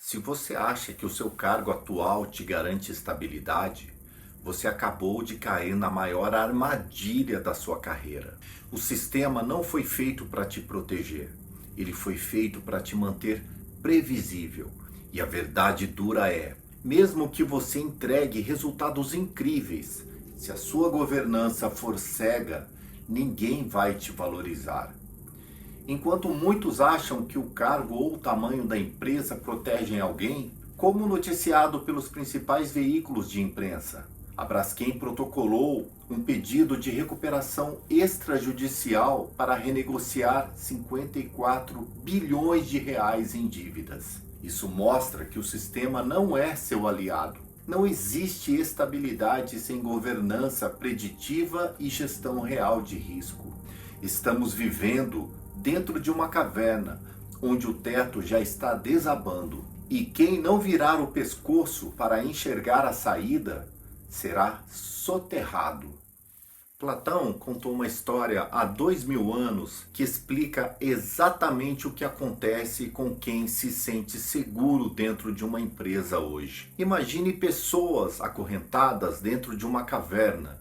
Se você acha que o seu cargo atual te garante estabilidade, você acabou de cair na maior armadilha da sua carreira. O sistema não foi feito para te proteger, ele foi feito para te manter previsível. E a verdade dura é, mesmo que você entregue resultados incríveis, se a sua governança for cega, ninguém vai te valorizar. Enquanto muitos acham que o cargo ou o tamanho da empresa protegem alguém, como noticiado pelos principais veículos de imprensa, a Braskem protocolou um pedido de recuperação extrajudicial para renegociar 54 bilhões de reais em dívidas. Isso mostra que o sistema não é seu aliado. Não existe estabilidade sem governança preditiva e gestão real de risco. Estamos vivendo dentro de uma caverna, onde o teto já está desabando. E quem não virar o pescoço para enxergar a saída, será soterrado. Platão contou uma história há 2000 anos que explica exatamente o que acontece com quem se sente seguro dentro de uma empresa hoje. Imagine pessoas acorrentadas dentro de uma caverna,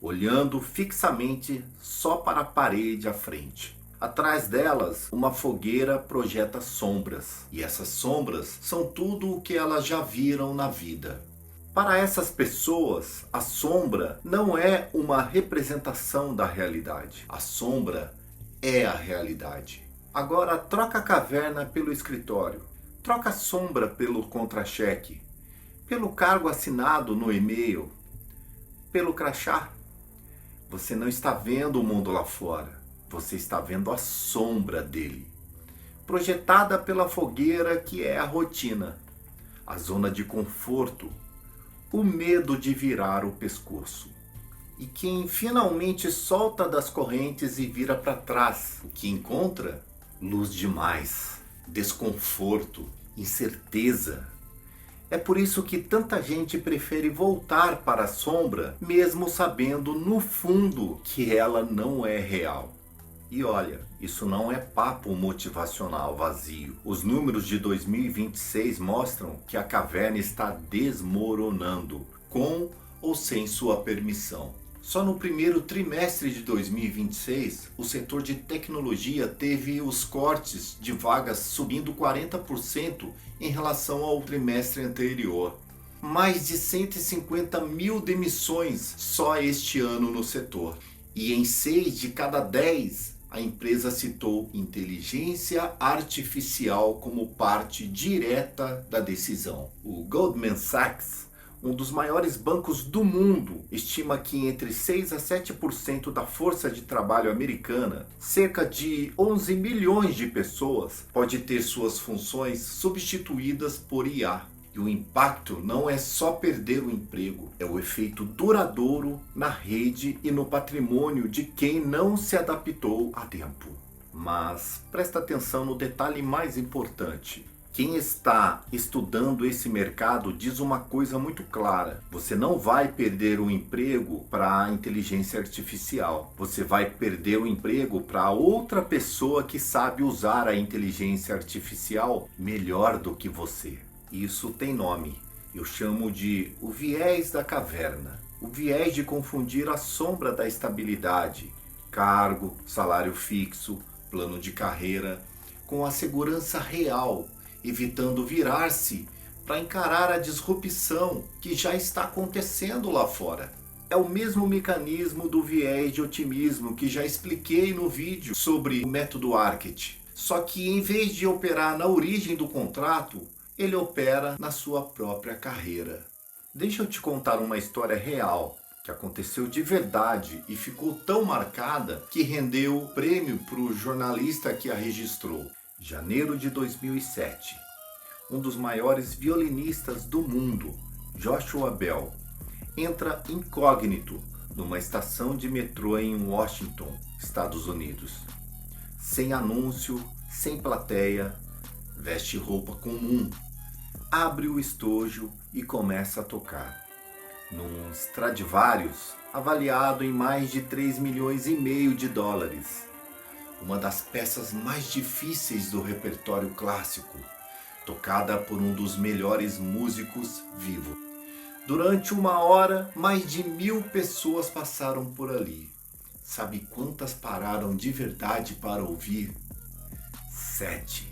olhando fixamente só para a parede à frente. Atrás delas, uma fogueira projeta sombras, e essas sombras são tudo o que elas já viram na vida. Para essas pessoas, a sombra não é uma representação da realidade. A sombra é a realidade. Agora, troca a caverna pelo escritório. Troca a sombra pelo contra-cheque, pelo cargo assinado no e-mail, pelo crachá. Você não está vendo o mundo lá fora. Você está vendo a sombra dele, projetada pela fogueira que é a rotina, a zona de conforto, o medo de virar o pescoço. E quem finalmente solta das correntes e vira para trás, o que encontra? Luz demais, desconforto, incerteza. É por isso que tanta gente prefere voltar para a sombra, mesmo sabendo no fundo que ela não é real. E olha, isso não é papo motivacional vazio. Os números de 2026 mostram que a caverna está desmoronando, com ou sem sua permissão. Só no primeiro trimestre de 2026, o setor de tecnologia teve os cortes de vagas subindo 40% em relação ao trimestre anterior. Mais de 150 mil demissões só este ano no setor. E em 6 de cada 10, a empresa citou inteligência artificial como parte direta da decisão. O Goldman Sachs, um dos maiores bancos do mundo, estima que entre 6 a 7% da força de trabalho americana, cerca de 11 milhões de pessoas, pode ter suas funções substituídas por IA. E o impacto não é só perder o emprego, é o efeito duradouro na rede e no patrimônio de quem não se adaptou a tempo. Mas presta atenção no detalhe mais importante. Quem está estudando esse mercado diz uma coisa muito clara. Você não vai perder o emprego para a inteligência artificial. Você vai perder o emprego para outra pessoa que sabe usar a inteligência artificial melhor do que você. Isso tem nome. Eu chamo de o viés da caverna. O viés de confundir a sombra da estabilidade, cargo, salário fixo, plano de carreira, com a segurança real, evitando virar-se para encarar a disrupção que já está acontecendo lá fora. É o mesmo mecanismo do viés de otimismo que já expliquei no vídeo sobre o método Arquette. Só que em vez de operar na origem do contrato, ele opera na sua própria carreira. Deixa eu te contar uma história real que aconteceu de verdade e ficou tão marcada que rendeu o prêmio para o jornalista que a registrou. Janeiro de 2007, um dos maiores violinistas do mundo, Joshua Bell, entra incógnito numa estação de metrô em Washington, Estados Unidos. Sem anúncio, sem plateia, veste roupa comum, abre o estojo e começa a tocar. Num Stradivarius avaliado em mais de 3,5 milhões de dólares. Uma das peças mais difíceis do repertório clássico, tocada por um dos melhores músicos vivos. Durante 1 hora, mais de 1000 pessoas passaram por ali. Sabe quantas pararam de verdade para ouvir? 7.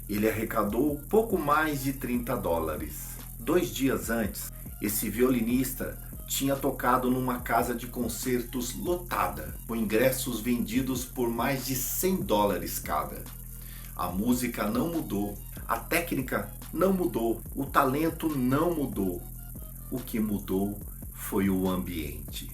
Ele arrecadou pouco mais de $30. 2 dias antes, esse violinista tinha tocado numa casa de concertos lotada, com ingressos vendidos por mais de $100 cada. A música não mudou, a técnica não mudou, o talento não mudou. O que mudou foi o ambiente.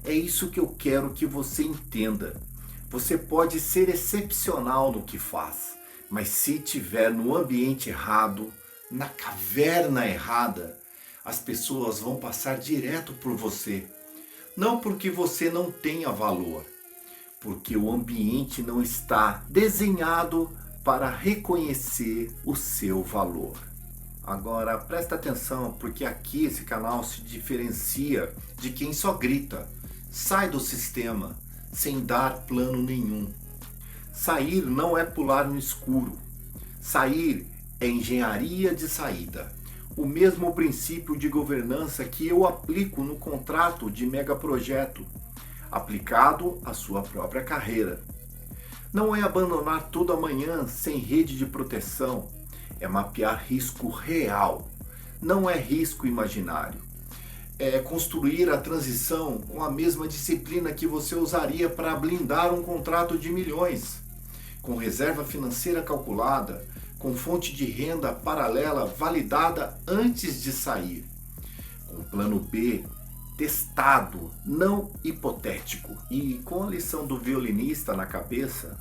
É isso que eu quero que você entenda. Você pode ser excepcional no que faz, mas se estiver no ambiente errado, na caverna errada, as pessoas vão passar direto por você. Não porque você não tenha valor, porque o ambiente não está desenhado para reconhecer o seu valor. Agora presta atenção, porque aqui esse canal se diferencia de quem só grita, sai do sistema, sem dar plano nenhum. Sair não é pular no escuro. Sair é engenharia de saída. O mesmo princípio de governança que eu aplico no contrato de megaprojeto, aplicado à sua própria carreira. Não é abandonar tudo amanhã sem rede de proteção. É mapear risco real, não é risco imaginário. É construir a transição com a mesma disciplina que você usaria para blindar um contrato de milhões, com reserva financeira calculada, com fonte de renda paralela validada antes de sair, com plano B testado, não hipotético. E com a lição do violinista na cabeça,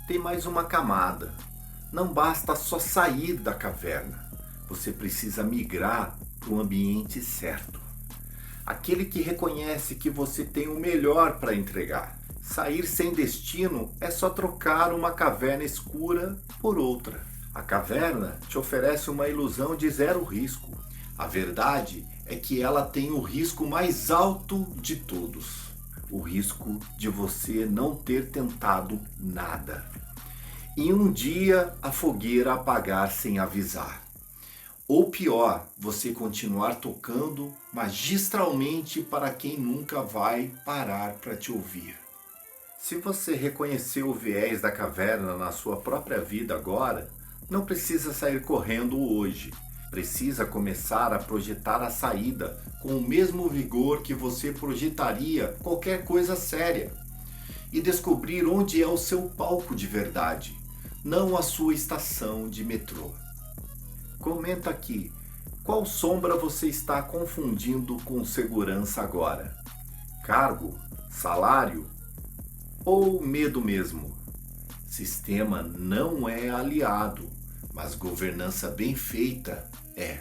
tem mais uma camada. Não basta só sair da caverna, você precisa migrar para o ambiente certo. Aquele que reconhece que você tem o melhor para entregar. Sair sem destino é só trocar uma caverna escura por outra. A caverna te oferece uma ilusão de zero risco. A verdade é que ela tem o risco mais alto de todos. O risco de você não ter tentado nada. E um dia a fogueira apagar sem avisar. Ou pior, você continuar tocando magistralmente para quem nunca vai parar para te ouvir. Se você reconheceu o viés da caverna na sua própria vida agora, não precisa sair correndo hoje. Precisa começar a projetar a saída com o mesmo vigor que você projetaria qualquer coisa séria. E descobrir onde é o seu palco de verdade, não a sua estação de metrô. Comenta aqui, qual sombra você está confundindo com segurança agora? Cargo? Salário? Ou medo mesmo? Sistema não é aliado, mas governança bem feita é.